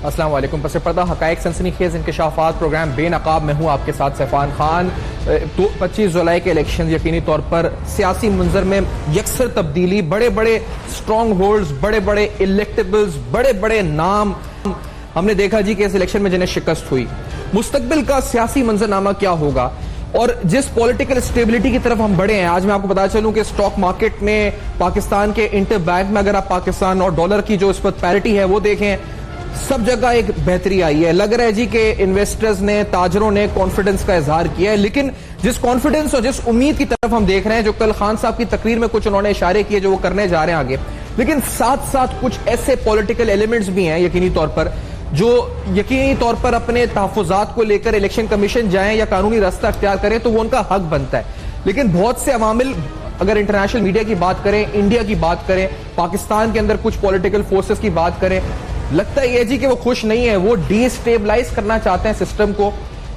अस्सलाम वालेकुम। पस पर्दा हकायक सनसनीखेज इंकशाफात प्रोग्राम बेनकाब में हूँ आपके साथ सैफान खान। 25 जुलाई के इलेक्शन यकीनी तौर पर सियासी मंजर में यकसर तब्दीली, बड़े बड़े स्ट्रॉन्ग होल्ड्स, बड़े बड़े इलेक्टेबल्स, बड़े बड़े नाम हमने देखा जी कि इस इलेक्शन में जिन्हें शिकस्त हुई। मुस्तकबिल का सियासी मंजरनामा क्या होगा और जिस पॉलिटिकल स्टेबिलिटी की तरफ हम बढ़े हैं, आज मैं आपको बता चलूं कि स्टॉक मार्केट में पाकिस्तान के इंटर बैंक में अगर आप पाकिस्तान और डॉलर की जो इस वक्त पैरिटी है वो देखें, सब जगह एक बेहतरी आई है। लग रहा है जी कि इन्वेस्टर्स ने, ताजरों ने कॉन्फिडेंस का इजहार किया है, लेकिन जिस कॉन्फिडेंस और जिस उम्मीद की तरफ हम देख रहे हैं, जो कल खान साहब की तकरीर में कुछ उन्होंने इशारे किए जो वो करने जा रहे हैं आगे, लेकिन साथ साथ कुछ ऐसे पॉलिटिकल एलिमेंट्स भी हैं यकीनी तौर पर जो यकीनी तौर पर अपने तहफ़्फ़ुज़ात को लेकर इलेक्शन कमीशन जाएं या कानूनी रास्ता अख्तियार करें तो वो उनका हक बनता है। लेकिन बहुत से अवामिल, अगर इंटरनेशनल मीडिया की बात करें, इंडिया की बात करें, पाकिस्तान के अंदर कुछ पॉलिटिकल फोर्सेस की बात करें, लगता है जी कि वो खुश नहीं है, वो डिस्टेबलाइज करना चाहते हैं सिस्टम को,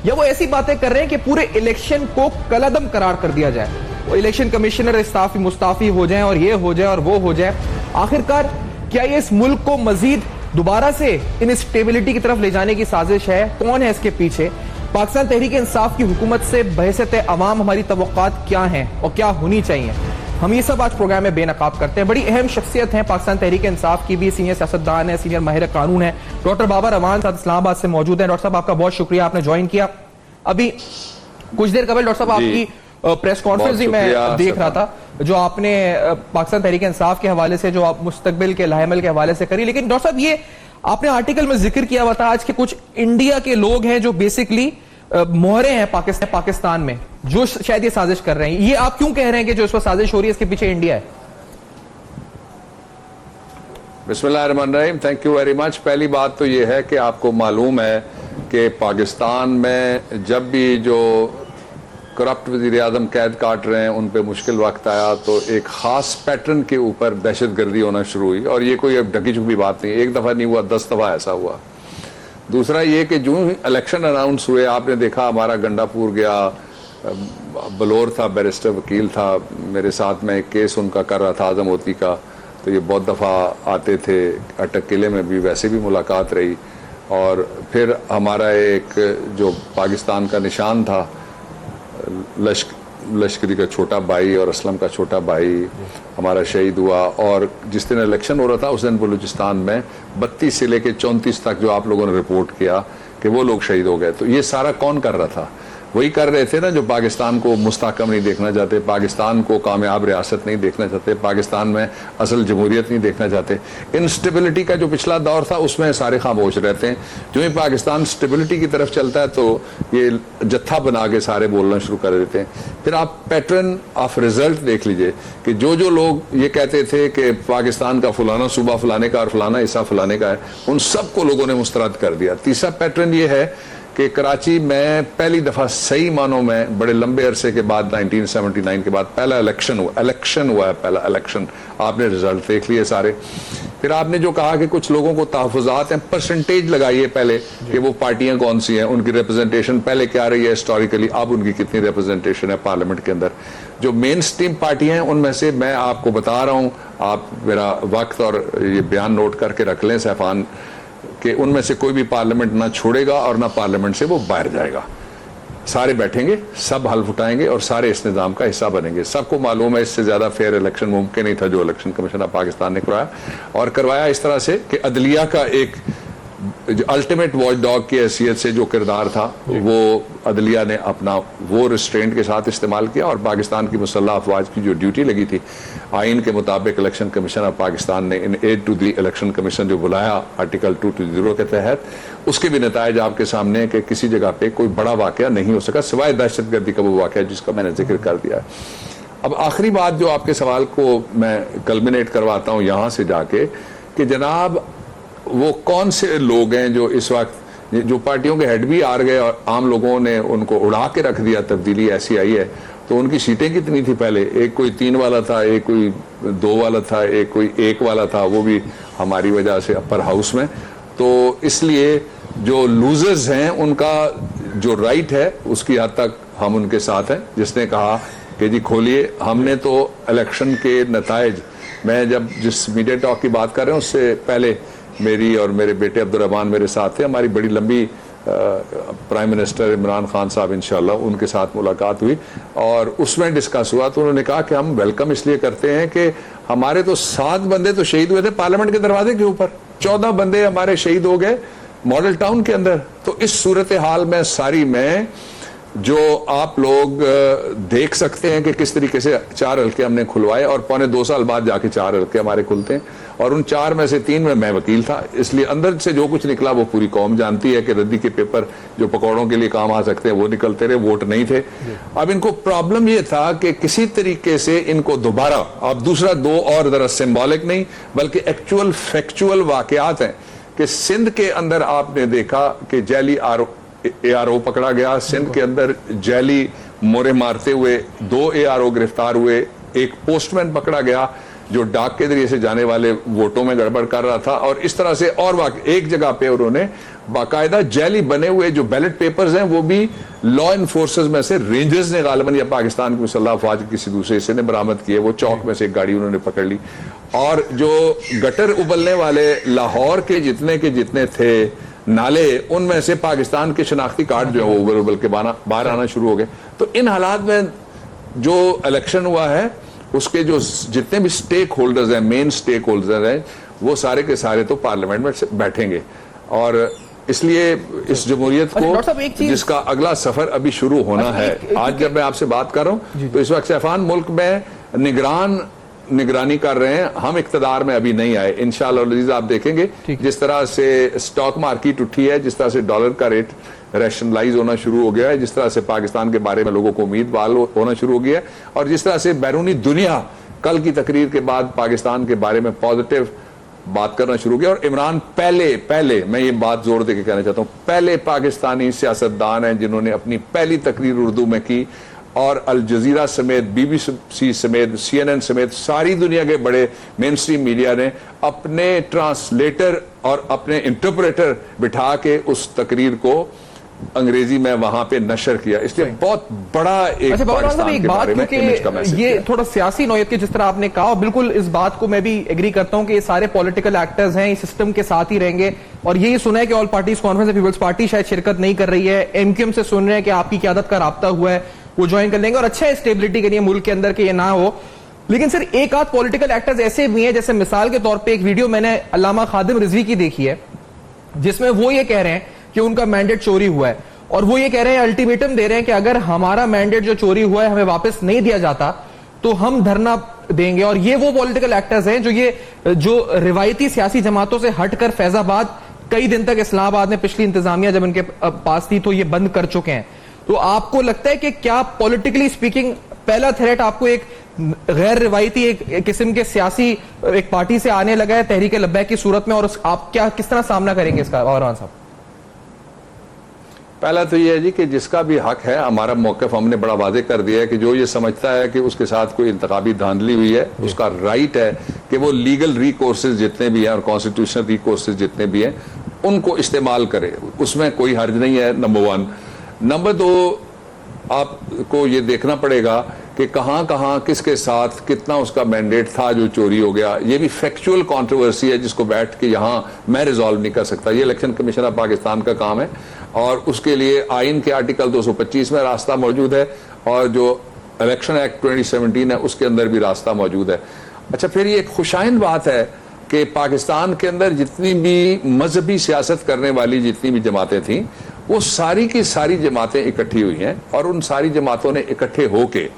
या वो ऐसी बातें कर रहे हैं कि पूरे इलेक्शन को कलअदम करार कर दिया जाए, वो इलेक्शन कमिश्नर मुस्ताफी हो जाए और ये हो जाए और वो हो जाए। आखिरकार क्या ये इस मुल्क को मजीद दोबारा से इन स्टेबिलिटी की तरफ ले जाने की साजिश है? कौन है इसके पीछे? पाकिस्तान तहरीक इंसाफ की हुकूमत से बहसत अवाम हमारी तवक्कात क्या हैं और क्या होनी चाहिए? हम ये सब आज प्रोग्राम में बेनकाब करते हैं। बड़ी अहम शख्सियत है पाकिस्तान तहरीक इंसाफ की भी, सीनियर सियासतदान है, सीनियर माहिर कानून है, डॉक्टर बाबर अमान साहब इस्लामाबाद से मौजूद है। डॉक्टर साहब आपका बहुत शुक्रिया, आपने ज्वाइन किया। अभी कुछ देर कबल डॉक्टर साहब आपकी प्रेस कॉन्फ्रेंस ही मैं देख रहा था जो आपने पाकिस्तान तहरीक इंसाफ के हवाले से, जो आप मुस्तकबिल के लाहेमल के हवाले से करी, लेकिन डॉक्टर साहब ये आपने आर्टिकल में जिक्र किया हुआ था आज के कुछ इंडिया के लोग हैं जो बेसिकली मोहरे हैं पाकिस्तान में, जो शायद ये साजिश कर रहे हैं। ये आप क्यों कह रहे हैं कि जो इस पर साजिश हो रही है इसके पीछे इंडिया है? बिस्मिल्लाहिर्रहमानिर्रहीम, थैंक यू वेरी मच। पहली बात तो ये है कि आपको मालूम है कि पाकिस्तान में जब भी जो करप्ट वज़ीर आज़म कैद काट रहे हैं उन पे मुश्किल वक्त आया तो एक ख़ास पैटर्न के ऊपर दहशतगर्दी होना शुरू हुई, और ये कोई अब ढकी छुपी बात नहीं, एक दफ़ा नहीं हुआ, 10 दफ़ा ऐसा हुआ। दूसरा ये कि जो इलेक्शन अनाउंस हुए, आपने देखा हमारा गंडापुर गया, बलोर था, बैरिस्टर वकील था, मेरे साथ में एक केस उनका कर रहा था आज़म होती का, तो ये बहुत दफ़ा आते थे। अटक किले में भी वैसे भी मुलाकात रही। और फिर हमारा एक जो पाकिस्तान का निशान था, लश्करी का छोटा भाई और असलम का छोटा भाई हमारा शहीद हुआ, और जिस दिन इलेक्शन हो रहा था उस दिन बलूचिस्तान में 32 से लेकर 34 तक जो आप लोगों ने रिपोर्ट किया कि वो लोग शहीद हो गए, तो ये सारा कौन कर रहा था? वही कर रहे थे ना जो पाकिस्तान को मुस्तहकम नहीं देखना चाहते, पाकिस्तान को कामयाब रियासत नहीं देखना चाहते, पाकिस्तान में असल जमहूरियत नहीं देखना चाहते। इंस्टेबिलिटी का जो पिछला दौर था उसमें सारे खामोश रहते हैं। जो ही पाकिस्तान स्टेबिलिटी की तरफ चलता है तो ये जत्था बना के सारे बोलना शुरू कर देते हैं। फिर आप पैटर्न ऑफ रिजल्ट देख लीजिए कि जो जो लोग ये कहते थे कि पाकिस्तान का फलाना सूबा फलाने का और फलाना हिस्सा फलाने का है, उन सबको लोगों ने मुस्तरद कर दिया। तीसरा पैटर्न ये है कि कराची में पहली दफ़ा सही मानों में बड़े लंबे अरसे के बाद 1979 के बाद पहला इलेक्शन हुआ है, पहला इलेक्शन। आपने रिजल्ट देख लिए सारे। फिर आपने जो कहा कि कुछ लोगों को तहफ़्फ़ुज़ात हैं, परसेंटेज लगाइए पहले कि वो पार्टियां कौन सी हैं, उनकी रिप्रेजेंटेशन पहले क्या रही है हिस्टोरिकली, अब उनकी कितनी रिप्रेजेंटेशन है पार्लियामेंट के अंदर। जो मेन स्ट्रीम पार्टियां हैं उनमें से मैं आपको बता रहा हूँ, आप मेरा वक्त और ये बयान नोट करके रख लें सैफान, कि उनमें से कोई भी पार्लियामेंट ना छोड़ेगा और ना पार्लियामेंट से वो बाहर जाएगा। सारे बैठेंगे, सब हल्फ उठाएंगे और सारे इस निज़ाम का हिस्सा बनेंगे। सबको मालूम है इससे ज़्यादा फेयर इलेक्शन मुमकिन नहीं था जो इलेक्शन कमीशन ऑफ पाकिस्तान ने करवाया, और करवाया इस तरह से कि अदलिया का एक जो अल्टीमेट वॉच डॉग की हैसियत से जो किरदार था वो अदलिया ने अपना वो रिस्ट्रेंट के साथ इस्तेमाल किया, और पाकिस्तान की मुसल्लह अफवाज की जो ड्यूटी लगी थी आइन के मुताबिक इलेक्शन कमीशन ऑफ पाकिस्तान ने in aid to the election commission जो बुलाया आर्टिकल 220 के तहत, उसके भी नतायज आपके सामने है कि किसी जगह पे कोई बड़ा वाकया नहीं हो सका सिवाय दहशतगर्दी का वो वाकया जिसका मैंने जिक्र कर दिया है। अब आखिरी बात जो आपके सवाल को मैं कल्मिनेट करवाता हूँ यहाँ से जाके कि जनाब वो कौन से लोग हैं जो इस वक्त, जो पार्टियों के हेड भी हार गए और आम लोगों ने उनको उड़ा के रख दिया, तब्दीली ऐसी आई है। तो उनकी सीटें कितनी थी पहले? एक कोई 3 वाला था, एक कोई 2 वाला था, एक कोई 1 वाला था, वो भी हमारी वजह से अपर हाउस में। तो इसलिए जो लूजर्स हैं उनका जो राइट है उसकी हद तक हम उनके साथ हैं। जिसने कहा कि जी खोलिए, हमने तो इलेक्शन के नतायज, मैं जब जिस मीडिया टॉक की बात कर रहे हैं उससे पहले मेरी और मेरे बेटे अब्दुर्रहमान मेरे साथ थे। हमारी बड़ी लंबी प्राइम मिनिस्टर इमरान खान साहब इंशाल्लाह उनके साथ मुलाकात हुई और उसमें डिस्कस हुआ। तो उन्होंने कहा कि हम वेलकम इसलिए करते हैं कि हमारे तो 7 बंदे तो शहीद हुए थे पार्लियामेंट के दरवाजे के ऊपर, 14 बंदे हमारे शहीद हो गए मॉडल टाउन के अंदर। तो इस सूरत हाल में सारी में जो आप लोग देख सकते हैं कि किस तरीके से 4 हल्के हमने खुलवाए और पौने 2 साल बाद जाके 4 हल्के हमारे खुलते हैं और उन 4 में से 3 में मैं वकील था, इसलिए अंदर से जो कुछ निकला वो पूरी कौम जानती है कि रद्दी के पेपर जो पकौड़ों के लिए काम आ सकते हैं वो निकलते रहे, वोट नहीं थे। अब इनको प्रॉब्लम ये था कि किसी तरीके से इनको दोबारा, अब दूसरा 2 और जरा सिंबॉलिक नहीं बल्कि एक्चुअल फैक्चुअल वाकयात हैं कि सिंध के अंदर आपने देखा कि जैली ARO पकड़ा गया, सिंध के अंदर जैली मोरे मारते हुए 2 ARO गिरफ्तार हुए, एक पोस्टमैन पकड़ा गया जो डाक के जरिए से जाने वाले वोटों में गड़बड़ कर रहा था और इस तरह से और एक जगह पे उन्होंने बाकायदा जैली बने हुए जो बैलेट पेपर्स हैं वो भी लॉ इन्फोर्सर्स में से रेंजर्स ने गालिबन या पाकिस्तान की मुसल्लह अफवाज के किसी दूसरे हिस्से ने बरामद किए, वो चौक में से एक गाड़ी उन्होंने पकड़ ली। और जो गटर उबलने वाले लाहौर के जितने थे नाले, उनमें से पाकिस्तान के शनाख्ती कार्ड जो है वो उबल के बाहर आना शुरू हो गए। तो इन हालात में जो इलेक्शन हुआ है उसके जो जितने भी स्टेक होल्डर्स हैं, मेन स्टेक होल्डर्स हैं, वो सारे के सारे तो पार्लियामेंट में बैठेंगे और इसलिए इस जमहूरियत को जिसका अगला सफर अभी शुरू होना है। आज जब मैं आपसे बात कर रहा हूं तो इस वक्त सैफान मुल्क में निगरानी कर रहे हैं, हम इक्तदार में अभी नहीं आए। इंशाअल्लाह अज़ीज़ आप देखेंगे जिस तरह से स्टॉक मार्केट उठी है, जिस तरह से डॉलर का रेट रैशनलाइज होना शुरू हो गया है, जिस तरह से पाकिस्तान के बारे में लोगों को उम्मीद बाल होना शुरू हो गया है और जिस तरह से बैरूनी दुनिया कल की तकरीर के बाद पाकिस्तान के बारे में पॉजिटिव बात करना शुरू किया। और इमरान पहले मैं ये बात जोर देकर कहना चाहता हूं, पहले पाकिस्तानी सियासतदान हैं जिन्होंने अपनी पहली तकरीर उर्दू में की और अल जजीरा समेत, BBC समेत, CNN समेत सारी दुनिया के बड़े मेन स्ट्रीम मीडिया ने अपने ट्रांसलेटर और अपने इंटरप्रेटर बिठा के उस तकरीर को अंग्रेजी में वहां पे नशर किया। इसलिए बहुत बड़ा एक पाकिस्तान के बारे में इमेज का मैसेज ये थोड़ा सियासी नौयत के जिस तरह आपने कहा, बिल्कुल इस बात को मैं भी एग्री करता हूं कि ये सारे पॉलिटिकल एक्टर्स हैं, इस सिस्टम के साथ ही रहेंगे। और यही सुना है कि all parties conference peoples party शायद शिरकत नहीं कर रही है, MQM से सुन रहे हैं कि आपकी क़यादत का राब्ता हुआ है, वो ज्वाइन कर लेंगे और अच्छा है स्टेबिलिटी के लिए मुल्क के अंदर के ये ना हो। लेकिन सर एक आध पॉलिटिकल एक्टर्स ऐसे भी हैं, जैसे मिसाल के तौर पे एक वीडियो मैंने अल्लामा खादिम रिजवी की देखी है जिसमें वो ये कह रहे हैं कि उनका मैंडेट चोरी हुआ है और वो ये कह रहे हैं, अल्टीमेटम दे रहे हैं कि अगर हमारा मैंडेट जो चोरी हुआ है हमें वापस नहीं दिया जाता तो हम धरना देंगे। और ये वो पॉलिटिकल एक्टर्स हैं जो रिवायती सियासी जमातों से हटकर फैजाबाद कई दिन तक इस्लामाबाद में पिछली इंतजामिया जब इनके पास थी तो ये बंद कर चुके हैं। तो आपको लगता है कि क्या पॉलिटिकली स्पीकिंग पहला थ्रेट आपको एक गैर रिवायती एक किस्म के सियासी एक पार्टी से आने लगा है तहरीक लब्बैक की सूरत में, और आप क्या किस तरह सामना करेंगे इसका? और साहब पहला तो ये है जी कि जिसका भी हक है, हमारा मौक़िफ़ हमने बड़ा वाज़े कर दिया है कि जो ये समझता है कि उसके साथ कोई इंतखाबी धांधली हुई है, उसका राइट है कि वो लीगल रिकोर्सेज जितने भी हैं और कॉन्स्टिट्यूशनल रिकोर्सेज जितने भी हैं उनको इस्तेमाल करे, उसमें कोई हर्ज नहीं है। नंबर 1। नंबर 2, आपको ये देखना पड़ेगा कि कहां किसके साथ कितना उसका मैंडेट था जो चोरी हो गया। ये भी फैक्चुअल कंट्रोवर्सी है जिसको बैठ के यहां मैं रिजॉल्व नहीं कर सकता। ये इलेक्शन कमीशन ऑफ पाकिस्तान का काम है और उसके लिए आइन के आर्टिकल 225 में रास्ता मौजूद है और जो इलेक्शन एक्ट 2017 है उसके अंदर भी रास्ता मौजूद है। अच्छा, फिर ये खुशाइन बात है कि पाकिस्तान के अंदर जितनी भी मजहबी सियासत करने वाली जितनी भी जमातें थीं वो सारी की सारी जमातें इकट्ठी हुई हैं और उन सारी जमातों ने इकट्ठे होके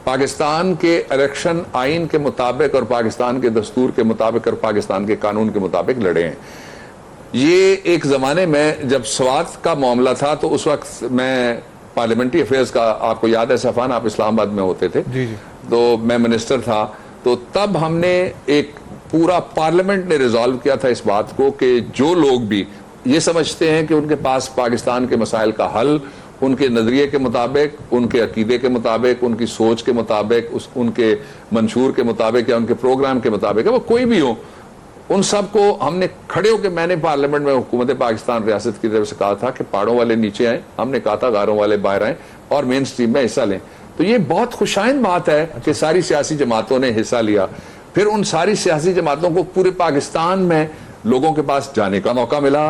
पाकिस्तान के इलेक्शन आइन के मुताबिक और पाकिस्तान के दस्तूर के मुताबिक और पाकिस्तान के कानून के मुताबिक लड़े हैं। ये एक ज़माने में जब स्वात का मामला था तो उस वक्त मैं पार्लियामेंट्री अफेयर्स का, आपको याद है सफ़ान, आप इस्लामाबाद में होते थे जी। तो मैं मिनिस्टर था, तो तब हमने एक पूरा पार्लियामेंट ने रिजॉल्व किया था इस बात को कि जो लोग भी ये समझते हैं कि उनके पास पाकिस्तान के मसाइल का हल उनके नजरिए के मुताबिक, उनके अकीदे के मुताबिक, उनकी सोच के मुताबिक, उनके मंशूर के मुताबिक या उनके प्रोग्राम के मुताबिक है, वो कोई भी हो, उन सब को हमने खड़े होकर, मैंने पार्लियामेंट में हुकूमत पाकिस्तान रियासत की तरफ से कहा था कि पहाड़ों वाले नीचे आए, हमने कहा था गारों वाले बाहर आए और मेन स्ट्रीम में हिस्सा लें। तो ये बहुत खुशाइन बात है कि सारी सियासी जमातों ने हिस्सा लिया। फिर उन सारी सियासी जमातों को पूरे पाकिस्तान में लोगों के पास जाने का मौका मिला,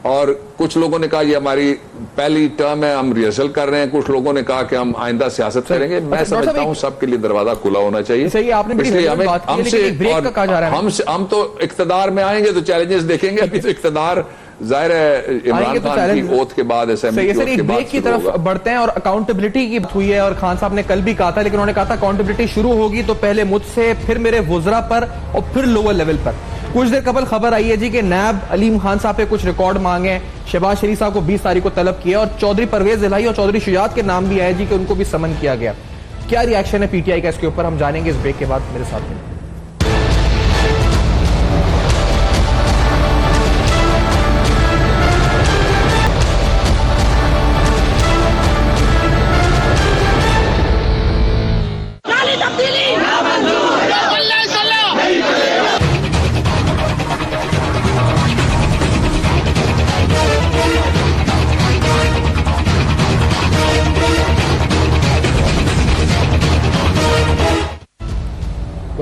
और कुछ लोगों ने कहा ये हमारी पहली टर्म है, हम रिहर्सल कर रहे हैं, कुछ लोगों ने कहा कि हम आइंदा सियासत करेंगे। मैं समझता हूं सबके लिए दरवाजा खुला होना चाहिए। सही, आपने बड़ी इसलिए बात की, लेकिन एक ब्रेक का कहा जा रहा है। हम तो इख्तिदार में आएंगे तो चैलेंजेस देखेंगे। अभी तो इख्तिदार जाहिर है इमरान खान की ओथ के बाद, असेंबली की ब्रेक की तरफ बढ़ते हैं। और अकाउंटेबिलिटी की बात हुई है, और खान साहब ने कल भी कहा था, लेकिन उन्होंने कहा था अकाउंटेबिलिटी शुरू होगी तो पहले मुझसे, फिर मेरे वुज़रा पर, और फिर लोअर लेवल पर। कुछ देर कबल खबर आई है जी कि नैब अलीम खान साहब पे कुछ रिकॉर्ड मांगे, शहबाज शरीफ साहब को 20 तारीख को तलब किया, और चौधरी परवेज इलाही और चौधरी शुजात के नाम भी आए जी कि उनको भी समन किया गया। क्या रिएक्शन है पीटीआई का इसके ऊपर, हम जानेंगे इस ब्रेक के बाद। मेरे साथ में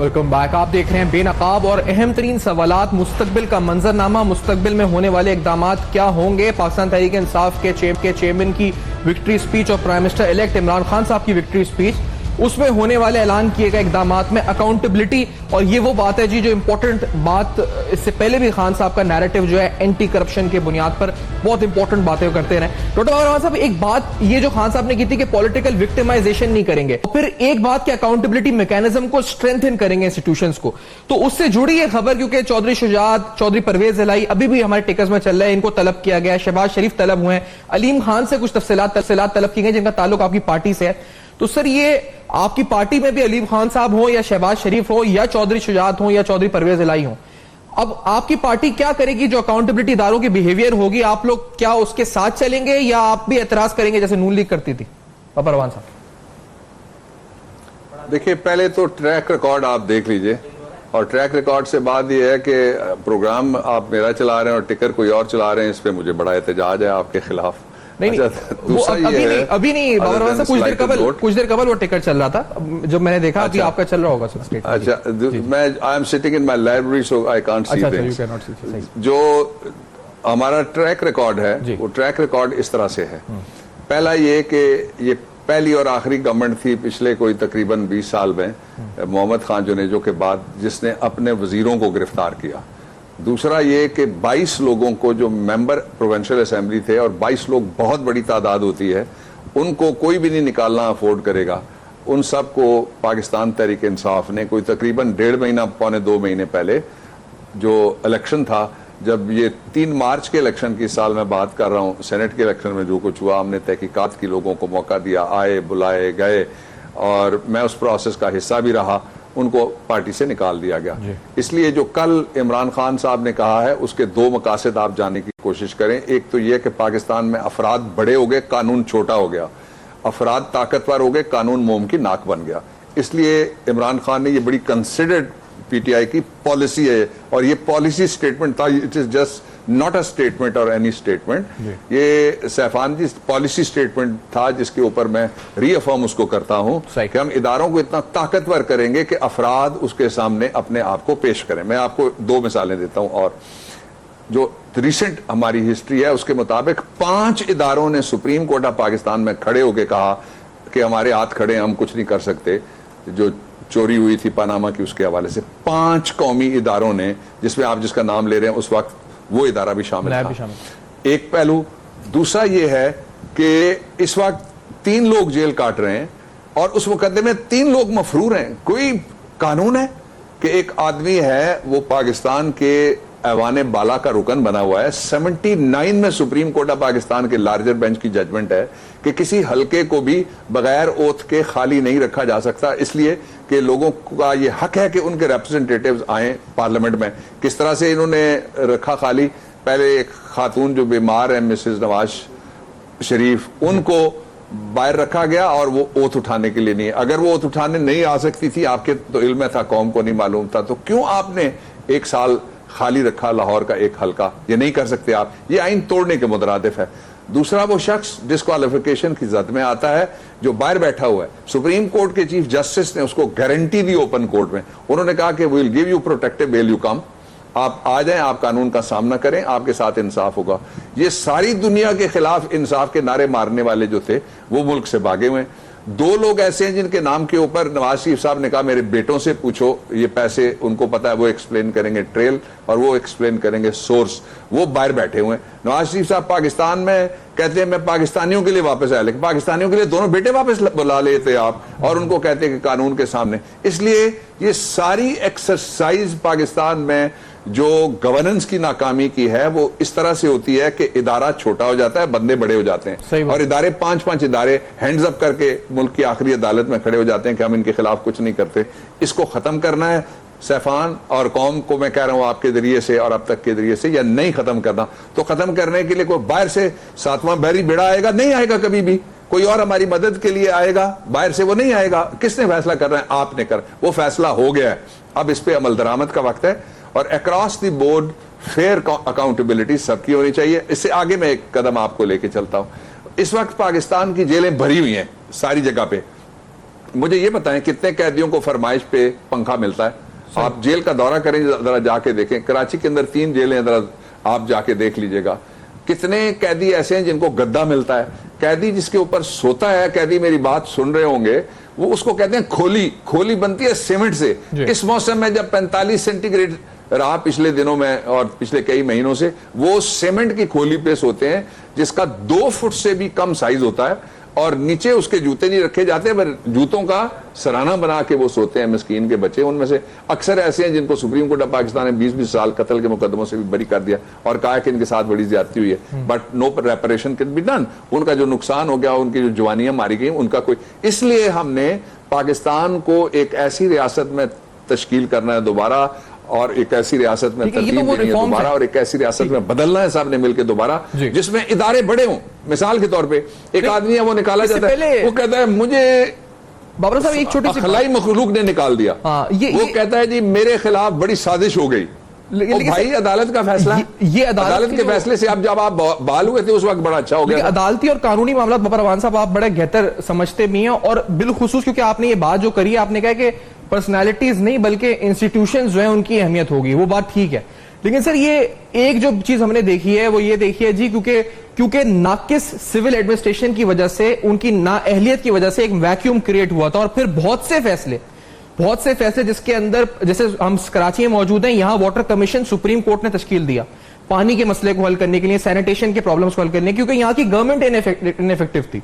वेलकम बैक। आप देख रहे हैं बेनकाब और अहम तरीन सवालात, मुस्तकबिल का मंजरनामा, मुस्तकबिल में होने वाले इकदाम क्या होंगे। पाकिस्तान तहरीक इंसाफ के चेयरमैन की विक्ट्री स्पीच और prime minister elect Imran Khan साहब की विक्ट्री स्पीच, उसमें होने वाले ऐलान किए गए इकदाम में अकाउंटेबिलिटी। और ये वो बात है जी जो इंपॉर्टेंट बात, इससे पहले भी खान साहब का नैरेटिव जो है एंटी करप्शन के बुनियाद पर बहुत इंपॉर्टेंट बातें करते रहे। डॉक्टर बाबर साहब, एक बात ये जो खान साहब ने की थी कि पॉलिटिकल विक्टिमाइजेशन नहीं करेंगे, फिर एक बात कि अकाउंटेबिलिटी मैकेनिज्म को स्ट्रेंथन करेंगे इंस्टीट्यूशंस को, तो उससे जुड़ी है खबर, क्योंकि चौधरी शुजात, चौधरी परवेज इलाही अभी भी हमारे टिकर्स में चल रहे हैं, इनको तलब किया गया है, शहबाज शरीफ तलब हुए हैं, अलीम खान से कुछ तफसीलात तलब की गई जिनका ताल्लुक आपकी पार्टी से है। तो सर, ये आपकी पार्टी में भी अलीम खान साहब हो या शहबाज शरीफ हो या चौधरी शुजात हो या चौधरी परवेज इलाही हो, अब आपकी पार्टी क्या करेगी? जो अकाउंटेबिलिटी इदारों की बिहेवियर होगी, आप लोग क्या उसके साथ चलेंगे या आप भी एतराज करेंगे जैसे नून लीग करती थी? बाबर रहमान साहब, देखिए, पहले तो ट्रैक रिकॉर्ड आप देख लीजिए, और ट्रैक रिकॉर्ड से बात यह है कि प्रोग्राम आप मेरा चला रहे हैं और टिकर कोई और चला रहे हैं, इस पे मुझे बड़ा एहतजाज है आपके खिलाफ। नहीं, दूसरा अभी नहीं बाबर रहमान साहब, कुछ देर कबल वो टिकट चल रहा था जो मैंने देखा। अभी आपका चल रहा होगा सर? अच्छा, मैं I am sitting in my library so I can't see things. जो हमारा ट्रैक रिकॉर्ड है वो ट्रैक रिकॉर्ड इस तरह से है। पहला ये कि ये पहली और आखिरी गवर्नमेंट थी पिछले कोई तकरीबन 20 साल में मोहम्मद खान जुनेजो के बाद जिसने अपने वजीरों को गिरफ्तार किया। दूसरा ये कि 22 लोगों को जो मेंबर प्रोविंशियल असेंबली थे, और 22 लोग बहुत बड़ी तादाद होती है, उनको कोई भी नहीं निकालना अफोर्ड करेगा। उन सब को पाकिस्तान तहरीक इंसाफ ने कोई तकरीबन 1.5 महीना पौने 2 महीने पहले जो इलेक्शन था, जब ये 3 मार्च के इलेक्शन की साल में बात कर रहा हूँ, सेनेट के इलेक्शन में जो कुछ हुआ, हमने तहकीकात की लोगों को मौका दिया, आए, बुलाए गए, और मैं उस प्रोसेस का हिस्सा भी रहा, उनको पार्टी से निकाल दिया गया। इसलिए जो कल इमरान खान साहब ने कहा है उसके 2 मकासद आप जानने की कोशिश करें। एक तो यह कि पाकिस्तान में अफराद बड़े हो गए, कानून छोटा हो गया, अफराद ताकतवर हो गए, कानून मोम की नाक बन गया। इसलिए इमरान खान ने ये बड़ी कंसिडर्ड पीटीआई की पॉलिसी है, और ये पॉलिसी स्टेटमेंट था, it is just not a statement और एनी स्टेटमेंट, ये सैफान जी पॉलिसी स्टेटमेंट था जिसके ऊपर मैं रीअफर्म उसको करता हूं कि हम इदारों को इतना ताकतवर करेंगे कि अफराद उसके सामने अपने आप को पेश करें। मैं आपको 2 मिसालें देता हूं, और जो रिसेंट हमारी हिस्ट्री है उसके मुताबिक 5 इदारों ने सुप्रीम कोर्ट ऑफ पाकिस्तान में खड़े होकर कहा कि हमारे हाथ खड़े, हम कुछ नहीं कर सकते। जो चोरी हुई थी पनामा की, उसके हवाले से 5 कौमी इदारों ने, जिसमें आप जिसका नाम ले रहे हैं उस वक्त वो इदारा भी शामिल था। एक पहलू। दूसरा ये है कि इस वक्त 3 लोग जेल काट रहे हैं, और उस मुकदमे में 3 लोग मफरूर हैं। कोई कानून है कि एक आदमी है वो पाकिस्तान के ऐवान बाला का रुकन बना हुआ है। 79 में सुप्रीम कोर्ट ऑफ पाकिस्तान के लार्जर बेंच की जजमेंट है कि किसी हलके को भी बगैर ओथ के खाली नहीं रखा जा सकता, इसलिए कि लोगों का ये हक है कि उनके रिप्रेजेंटेटिव्स आए पार्लियामेंट में। किस तरह से इन्होंने रखा खाली? पहले एक खातून जो बीमार है मिसेज नवाज शरीफ, उनको बाहर रखा गया और वो ओथ उठाने के लिए नहीं। अगर वो ओथ उठाने नहीं आ सकती थी, आपके तो इल्म था, कौम को नहीं मालूम था, तो क्यों आपने 1 साल खाली रखा लाहौर का एक हलका? ये नहीं कर सकते आप, ये आइन तोड़ने के मुतरादिफ है। दूसरा, वो शख्स डिस्क्वालिफिकेशन की जद में आता है जो बाहर बैठा हुआ है। सुप्रीम कोर्ट के चीफ जस्टिस ने उसको गारंटी दी ओपन कोर्ट में, उन्होंने कहा कि we will give you protective bail, you come, आप आ जाएं, आप कानून का सामना करें, आपके साथ इंसाफ होगा। ये सारी दुनिया के खिलाफ इंसाफ के नारे मारने वाले जो थे वो मुल्क से भागे हुए हैं। 2 लोग ऐसे हैं जिनके नाम के ऊपर नवाज शरीफ साहब ने कहा मेरे बेटों से पूछो ये पैसे, उनको पता है, वो एक्सप्लेन करेंगे ट्रेल और वो एक्सप्लेन करेंगे सोर्स। वो बाहर बैठे हुए हैं। नवाज शरीफ साहब पाकिस्तान में कहते हैं मैं पाकिस्तानियों के लिए वापस आया, लेकिन पाकिस्तानियों के लिए दोनों बेटे वापस बुला लेते आप और उनको कहते हैं कि कानून के सामने। इसलिए ये सारी एक्सरसाइज पाकिस्तान में जो गवर्नेंस की नाकामी की है वो इस तरह से होती है कि इदारा छोटा हो जाता है, बंदे बड़े हो जाते हैं और इदारे 5-5 इदारे हैंड्स अप करके मुल्क की आखिरी अदालत में खड़े हो जाते हैं कि हम इनके खिलाफ कुछ नहीं करते। इसको खत्म करना है सैफान और कौम को, मैं कह रहा हूं आपके जरिए से और अब तक के जरिए से, या नहीं खत्म करना तो खत्म करने के लिए कोई बाहर से 7वां बहरी बेड़ा आएगा? नहीं आएगा कभी भी। कोई और हमारी मदद के लिए आएगा बाहर से? वो नहीं आएगा। किसने फैसला करना है? आपने कर, वो फैसला हो गया है। अब इस पे अमल दरामद का वक्त है और across the board fair accountability सबकी होनी चाहिए। इससे आगे मैं एक कदम आपको लेके चलता हूं। इस वक्त पाकिस्तान की जेलें भरी हुई हैं सारी जगह पे। मुझे ये बताएं कितने कैदियों को फरमाइश पे पंखा मिलता है? आप जेल का दौरा करें, जरा जाके देखें। कराची के अंदर 3 जेलें हैं, जरा आप जाके देख लीजिएगा। कितने कैदी ऐसे हैं जिनको गद्दा मिलता है? कैदी जिसके ऊपर सोता है, कैदी मेरी बात सुन रहे होंगे, वो उसको कहते हैं खोली। खोली बनती है सीमेंट से। इस मौसम में जब 45 सेंटीग्रेड रहा पिछले दिनों में और पिछले कई महीनों से, वो सीमेंट की खोली पे सोते हैं जिसका 2 फुट से भी कम साइज होता है और नीचे उसके जूते नहीं रखे जाते, पर जूतों का सराहना बना के वो सोते हैं मिस्कीन के बच्चे। उनमें से अक्सर ऐसे हैं जिनको सुप्रीम कोर्ट ऑफ पाकिस्तान ने 20-20 साल कत्ल के मुकदमों से भी बरी कर दिया और कहा कि इनके साथ बड़ी ज्यादती हुई है, but no reparation can be done. उनका जो नुकसान हो गया, उनकी जो जवानियां मारी गई, उनका कोई, इसलिए हमने पाकिस्तान को एक ऐसी रियासत में तश्कील करना है दोबारा और एक ऐसी रियासत में तरतीब देनी है दोबारा और एक ऐसी रियासत में बदलना है सबने मिलकर दोबारा, जिसमें इदारे बड़े हों। मिसाल के तौर पे एक आदमी है, वो निकाला जाता है, वो कहता है मुझे बाबरा साहब एक छोटी सी खलाई मखलूक ने निकाल दिया। वो कहता है जी मेरे खिलाफ बड़ी साजिश हो गई। भाई अदालत का फैसला, ये अदालत के फैसले से अब जब आप बाल हुए थे उस वक्त बड़ा अच्छा हो गया। अदालती और कानूनी मामला बाबर अवान साहब आप बड़ा बेहतर समझते भी हैं और बिलखुसूस क्योंकि आपने ये बात जो करी है, आपने कहा कि पर्सनालिटीज नहीं बल्कि इंस्टीट्यूशंस जो है उनकी अहमियत होगी, वो बात ठीक है। लेकिन सर ये एक जो चीज हमने देखी है वो ये देखी है जी, क्योंकि नाकिस सिविल एडमिनिस्ट्रेशन की वजह से, उनकी नाअहलियत की वजह से एक वैक्यूम क्रिएट हुआ था और फिर बहुत से फैसले जिसके अंदर, जैसे हम कराची में मौजूद हैं, यहां वाटर कमीशन सुप्रीम कोर्ट ने तश्कील दिया पानी के मसले को हल करने के लिए, सैनिटेशन के प्रॉब्लम्स को हल करने, क्योंकि यहां की गवर्नमेंट इनइफेक्टिव थी।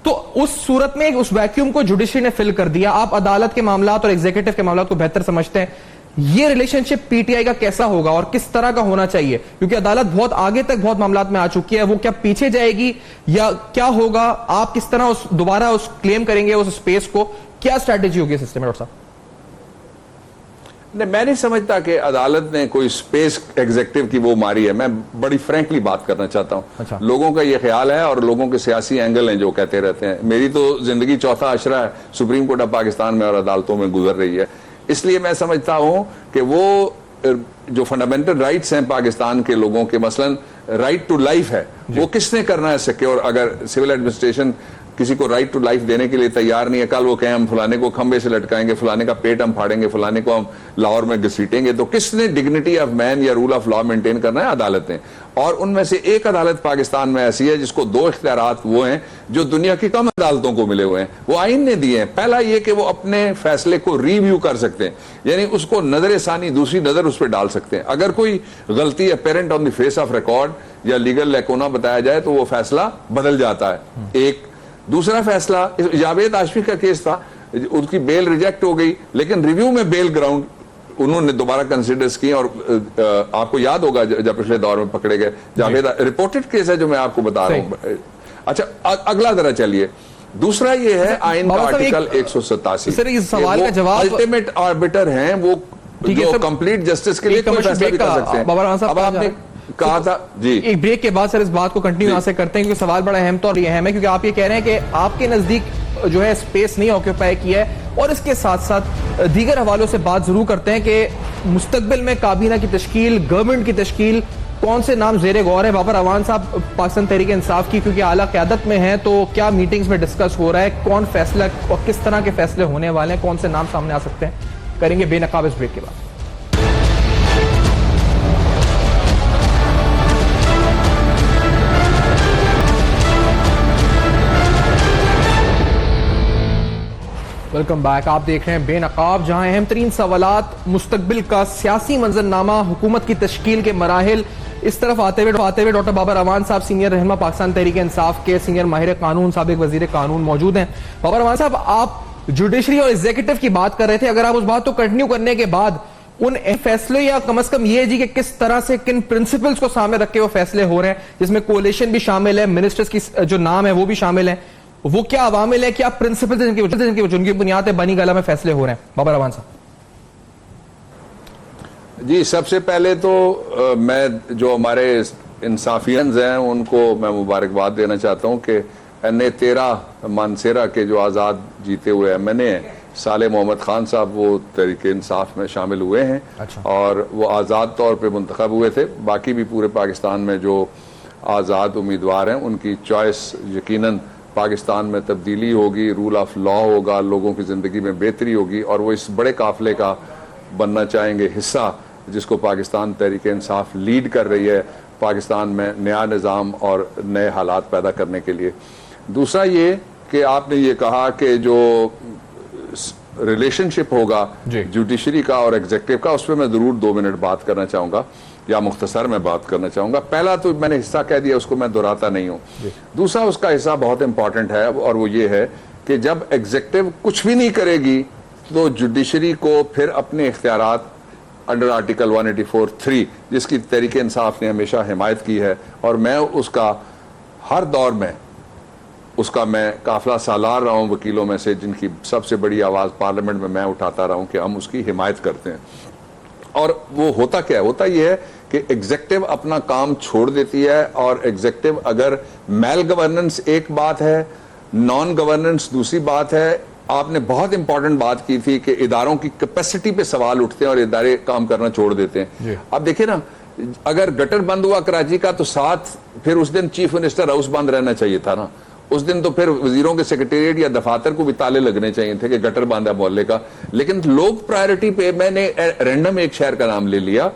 तो उस सूरत में उस वैक्यूम को जुडिशरी ने फिल कर दिया। आप अदालत के मामलात और एग्जीक्यूटिव के मामलात को बेहतर समझते हैं, ये रिलेशनशिप पीटीआई का कैसा होगा और किस तरह का होना चाहिए? क्योंकि अदालत बहुत आगे तक बहुत मामलात में आ चुकी है, वो क्या पीछे जाएगी या क्या होगा? आप किस तरह दोबारा उस क्लेम करेंगे उस स्पेस को? क्या स्ट्रैटेजी होगी सिस्टम में? डॉक्टर साहब नहीं, मैं नहीं समझता कि अदालत ने कोई स्पेस एग्जीक्यूटिव की वो मारी है। मैं बड़ी फ्रैंकली बात करना चाहता हूं। अच्छा। लोगों का ये ख्याल है और लोगों के सियासी एंगल हैं जो कहते रहते हैं। मेरी तो जिंदगी चौथा अशरा है सुप्रीम कोर्ट ऑफ पाकिस्तान में और अदालतों में गुजर रही है, इसलिए मैं समझता हूं कि वो जो फंडामेंटल राइट्स हैं पाकिस्तान के लोगों के, मसलन राइट टू लाइफ है, वो किसने करना है सिक्योर? अगर सिविल एडमिनिस्ट्रेशन किसी को राइट टू लाइफ देने के लिए तैयार नहीं है, कल वो कहें हम फलाने को खंबे से लटकाएंगे, फलाने का पेट हम फाड़ेंगे, फलाने को हम लाहौर में घसीटेंगे, तो किसने डिग्निटी ऑफ मैन या रूल ऑफ लॉ मेंटेन करना है? अदालत ने। और उनमें से एक अदालत पाकिस्तान में ऐसी है जिसको 2 इख्तियारात वो हैं जो दुनिया की कम अदालतों को मिले हुए हैं, वो आइन ने दिए हैं। पहला ये कि वो अपने फैसले को रिव्यू कर सकते हैं, यानी उसको नजर सानी, दूसरी नजर उस पर डाल सकते हैं। अगर कोई गलती apparent on the face of record या लीगल लैकोना बताया जाए तो वो फैसला बदल जाता है। एक दूसरा फैसला, जावेद आशफी का केस था, उसकी बेल रिजेक्ट हो गई, लेकिन रिव्यू में बेल ग्राउंड उन्होंने दोबारा कंसिडर की और आपको याद होगा जब पिछले दौर में पकड़े गए जावेद, रिपोर्टेड केस है जो मैं आपको बता रहा हूं। अच्छा, अगला जरा चलिए। दूसरा ये है आइन का आर्टिकल 187। सर इस सवाल का जवाब, अल्टीमेट आर्बिटर हैं वो, जो कंप्लीट जस्टिस के लिए कोई फैसला भी कर सकते हैं। अब आपने कहा था जी, एक ब्रेक के बाद सर इस बात को कंटिन्यू यहाँ से करते हैं क्योंकि सवाल बड़ा अहम तो ये अहम है, क्योंकि आप ये कह रहे हैं कि आपके नजदीक जो है स्पेस नहीं ऑक्यूपाई किया है, और इसके साथ साथ दीगर हवालों से बात जरूर करते हैं कि मुस्तकबिल में काबीना की तश्कील, गवर्नमेंट की तश्कील, कौन से नाम जेर गौर है? बाबर अवान साहब पाकिस्तान तहरीक इंसाफ की क्योंकि आला क़यादत में है, तो क्या मीटिंग्स में डिस्कस हो रहा है? कौन फैसला और किस तरह के फैसले होने वाले हैं? कौन से नाम सामने आ सकते हैं? करेंगे बेनकाब इस ब्रेक के बाद। Welcome back. आप देख रहे हैं बेनकाब, जहां अहम तरीन सवालात मुस्तकबिल का सियासी मंजरनामा, हुकूमत की तश्कील के मराहिल, इस तरफ आते हुए डॉक्टर बाबर अवान साहब, सीनियर रहनुमा पाकिस्तान तहरीक इंसाफ के, सीनियर माहिर कानून, साबिक वजीर कानून मौजूद हैं। बाबर अवान साहब, आप जुडिशरी और एग्जीक्यूटिव की बात कर रहे थे, अगर आप उस बात को कंटिन्यू करने के बाद उन फैसले, या कम से कम ये जी कि किस तरह से किन प्रिंसिपल्स को सामने रख के वो फैसले हो रहे हैं, जिसमें कोalition भी शामिल है, मिनिस्टर्स की जो नाम है वो भी शामिल है, वो क्या अवामिल है, क्या प्रिंसिपल्स जिनकी बुनियाद पे बनी गला में फैसले हो रहे हैं? बाबर अवान साहब जी, सबसे पहले तो मैं जो हमारे इंसाफियंस हैं उनको मैं मुबारकबाद देना चाहता हूं कि NA-13 मानसेरा के जो आज़ाद जीते हुए MNA हैं साले मोहम्मद खान साहब, वो तहरीक इंसाफ में शामिल हुए हैं। अच्छा। और वो आज़ाद तौर पे मुंतखब हुए थे। बाकी भी पूरे पाकिस्तान में जो आज़ाद उम्मीदवार हैं उनकी चॉइस यकीनन पाकिस्तान में तब्दीली होगी, रूल ऑफ लॉ होगा, लोगों की ज़िंदगी में बेहतरी होगी, और वो इस बड़े काफिले का बनना चाहेंगे हिस्सा, जिसको पाकिस्तान तहरीक इंसाफ लीड कर रही है पाकिस्तान में नया निज़ाम और नए हालात पैदा करने के लिए। दूसरा ये कि आपने ये कहा कि जो रिलेशनशिप होगा जुडिशरी का और एग्जीक्यूटिव का, उस पर मैं ज़रूर 2 मिनट बात करना चाहूँगा, या मुख्तसर में बात करना चाहूँगा। पहला तो मैंने हिस्सा कह दिया, उसको मैं दोहराता नहीं हूँ। दूसरा उसका हिस्सा बहुत इंपॉर्टेंट है, और वो ये है कि जब एग्जीक्यूटिव कुछ भी नहीं करेगी तो जुडिशरी को फिर अपने इख्तियारात अंडर आर्टिकल 184(3), जिसकी तहरीक इंसाफ ने हमेशा हिमायत की है, और मैं उसका हर दौर में उसका मैं काफिला सालार रहा हूँ वकीलों में से, जिनकी सबसे बड़ी आवाज़ पार्लियामेंट में मैं उठाता रहा हूँ कि हम उसकी हिमायत करते हैं। और वो होता क्या है? होता ये है कि एग्जीक्यूटिव अपना काम छोड़ देती है, और एग्जीक्यूटिव अगर मेल गवर्नेंस एक बात है, नॉन गवर्नेंस दूसरी बात है। आपने बहुत इंपॉर्टेंट बात की थी कि इदारों की कैपेसिटी पे सवाल उठते हैं और इदारे काम करना छोड़ देते हैं। अब देखिए ना, अगर गटर बंद हुआ कराची का, तो साथ फिर उस दिन चीफ मिनिस्टर हाउस बंद रहना चाहिए था ना। उस दिन तो फिर वजीरों के सेक्रेटेरिएट या दफातर को भी ताले लगने चाहिए थे कि गटर बांधा मोहल्ले का। लेकिन लोग प्रायोरिटी पे, मैंने रैंडम एक शहर का नाम ले लिया,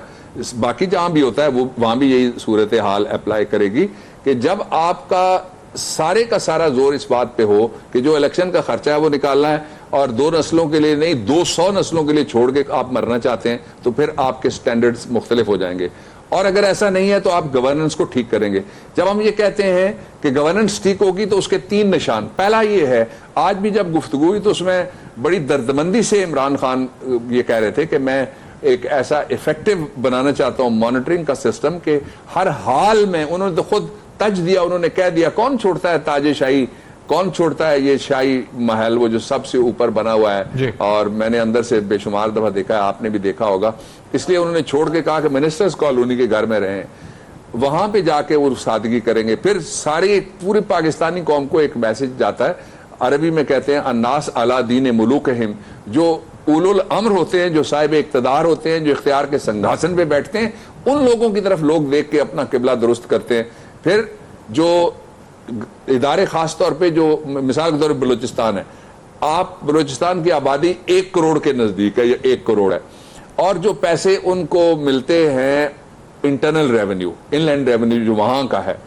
बाकी जहां भी होता है वो वहां भी यही सूरत हाल अप्लाई करेगी कि जब आपका सारे का सारा जोर इस बात पे हो कि जो इलेक्शन का खर्चा है वो निकालना है, और 2 नस्लों के लिए नहीं 200 नस्लों के लिए छोड़ के आप मरना चाहते हैं, तो फिर आपके स्टैंडर्ड्स मुख्तलिफ हो जाएंगे। और अगर ऐसा नहीं है तो आप गवर्नेंस को ठीक करेंगे। जब हम ये कहते हैं कि गवर्नेंस ठीक होगी तो उसके 3 निशान, पहला ये है, आज भी जब गुफ्तगू हुई तो उसमें बड़ी दर्दमंदी से इमरान खान ये कह रहे थे कि मैं एक ऐसा इफेक्टिव बनाना चाहता हूं मॉनिटरिंग का सिस्टम कि हर हाल में, उन्होंने तो खुद तज दिया, उन्होंने कह दिया, कौन छोड़ता है ताजे शाही, कौन छोड़ता है ये शाही महल, वो जो सबसे ऊपर बना हुआ है, और मैंने अंदर से बेशुमार दफा देखा है, आपने भी देखा होगा। इसलिए उन्होंने छोड़ के कहा कि मिनिस्टर्स कॉलोनी के घर में रहें, वहां पे जाके वो सादगी करेंगे। फिर सारी पूरी पाकिस्तानी कौम को एक मैसेज जाता है, अरबी में कहते हैं अन्नास अला दीन मुलूकहिम, जो उलुल अम्र होते हैं, जो साहिब इख्तिदार होते हैं, जो इख्तियार के संघासन पे बैठते हैं, उन लोगों की तरफ लोग देख के अपना किबला दुरुस्त करते हैं। फिर जो इदारे खास तौर पे, जो मिसाल के तौर पर बलूचिस्तान है, आप बलूचिस्तान की आबादी 1 करोड़ के नजदीक है, या 1 करोड़ है, और जो पैसे उनको मिलते हैं इंटरनल रेवेन्यू, इनलैंड रेवेन्यू जो वहां का है,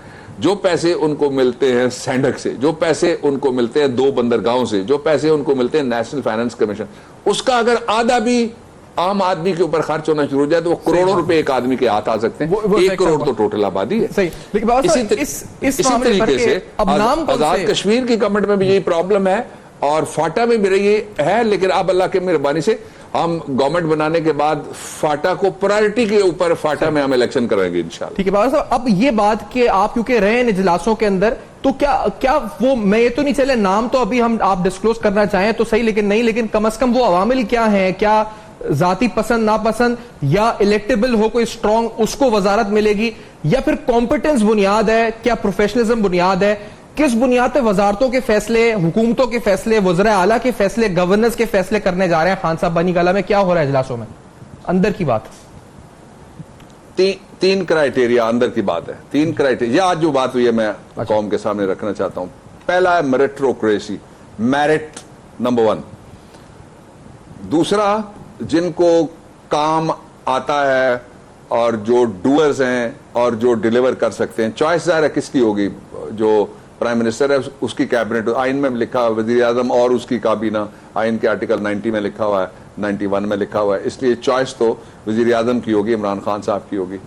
जो पैसे उनको मिलते हैं सैंडक से, जो पैसे उनको मिलते हैं 2 बंदरगाहों से, जो पैसे उनको मिलते हैं नेशनल फाइनेंस कमीशन, उसका अगर आधा भी आम आदमी के ऊपर खर्च होना शुरू हो जाए तो वो करोड़ों रुपए एक आदमी के हाथ आ सकते हैं। 1 करोड़ तो टोटल आबादी है। सही। लेकिन इसी तरीके से आजाद कश्मीर की गवर्नमेंट में भी यही प्रॉब्लम है, और फाटा में भी रही है, लेकिन अब अल्लाह की मेहरबानी से हम गवर्नमेंट बनाने के बाद फाटा को प्रायोरिटी के ऊपर, फाटा में हम इलेक्शन करेंगे इंशाल्लाह। ठीक है बाबा साहब, अब ये बात कि आप क्योंकि रहे इन इजलासों के अंदर, तो क्या वो, मैं ये तो नहीं चले नाम तो अभी हम आप डिस्क्लोज करना चाहें तो सही, लेकिन नहीं, लेकिन कम से कम वो अवामिल क्या है, क्या जाती पसंद नापसंद, या इलेक्टेबल हो कोई स्ट्रांग, उसको वजारत मिलेगी, या फिर कॉम्पिटेंस बुनियाद है, क्या प्रोफेशनलिज्म बुनियाद है, किस बुनियाद पे वजारतों के फैसले, हुकूमतों के फैसले, वज़रा आला के फैसले, गवर्नर्स के फैसले करने जा रहे हैं खान साहब बनी गाला में? क्या हो रहा है इजलासों में? अंदर की बात, 3 क्राइटेरिया अंदर की बात है। 3 क्राइटेरिया आज जो बात हुई है मैं कौम के सामने रखना चाहता हूं। पहला है मेरिटोक्रेसी, मेरिट नंबर 1। दूसरा, जिनको काम आता है और जो डूअर्स हैं और जो डिलीवर कर सकते हैं। चॉइस ज़ाहिर है किसकी होगी, जो प्राइम मिनिस्टर है, उसकी कैबिनेट, आइन में लिखा हुआ वजीर आजम और उसकी काबीना, आइन के आर्टिकल 90 में लिखा हुआ है, 91 में लिखा हुआ है, इसलिए चॉइस तो वजीर आजम की होगी, इमरान खान साहब की होगी।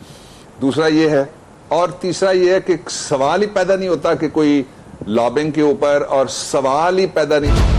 दूसरा ये है, और तीसरा ये है कि सवाल ही पैदा नहीं होता कि कोई लॉबिंग के ऊपर, और सवाल ही पैदा नहीं